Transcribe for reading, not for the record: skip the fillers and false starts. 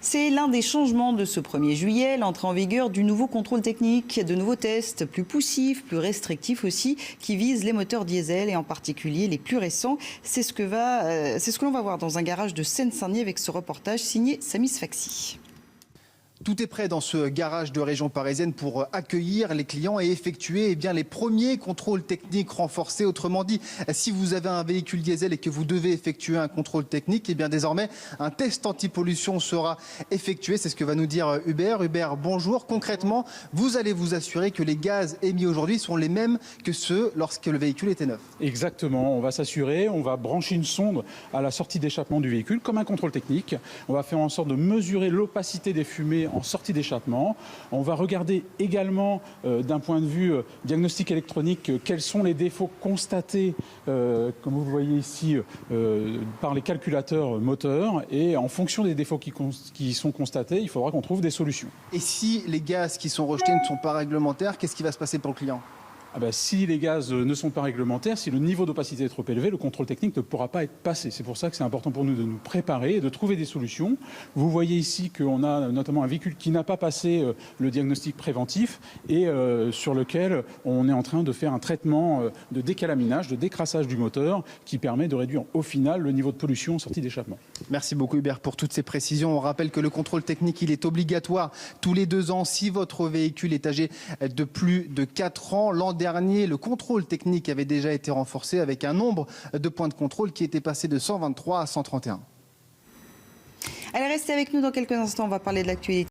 C'est l'un des changements de ce 1er juillet, l'entrée en vigueur du nouveau contrôle technique, de nouveaux tests plus poussifs, plus restrictifs aussi, qui visent les moteurs diesel et en particulier les plus récents. C'est ce que l'on va voir dans un garage de Seine-Saint-Denis avec ce reportage signé Samy Sfaxi. Tout est prêt dans ce garage de région parisienne pour accueillir les clients et effectuer les premiers contrôles techniques renforcés. Autrement dit, si vous avez un véhicule diesel et que vous devez effectuer un contrôle technique, désormais un test anti-pollution sera effectué. C'est ce que va nous dire Hubert. Hubert, bonjour. Concrètement, vous allez vous assurer que les gaz émis aujourd'hui sont les mêmes que ceux lorsque le véhicule était neuf. Exactement. On va s'assurer, on va brancher une sonde à la sortie d'échappement du véhicule comme un contrôle technique. On va faire en sorte de mesurer l'opacité des fumées en sortie d'échappement. On va regarder également d'un point de vue diagnostic électronique quels sont les défauts constatés, comme vous le voyez ici, par les calculateurs moteurs. Et en fonction des défauts qui sont constatés, il faudra qu'on trouve des solutions. Et si les gaz qui sont rejetés ne sont pas réglementaires, qu'est-ce qui va se passer pour le client ? Si les gaz ne sont pas réglementaires, si le niveau d'opacité est trop élevé, le contrôle technique ne pourra pas être passé. C'est pour ça que c'est important pour nous de nous préparer et de trouver des solutions. Vous voyez ici qu'on a notamment un véhicule qui n'a pas passé le diagnostic préventif et sur lequel on est en train de faire un traitement de décalaminage, de décrassage du moteur qui permet de réduire au final le niveau de pollution en sortie d'échappement. Merci beaucoup Hubert pour toutes ces précisions. On rappelle que le contrôle technique il est obligatoire tous les 2 ans si votre véhicule est âgé de plus de 4 ans. L'an dernier, le contrôle technique avait déjà été renforcé avec un nombre de points de contrôle qui était passé de 123 à 131. Allez, restez avec nous dans quelques instants, on va parler de l'actualité.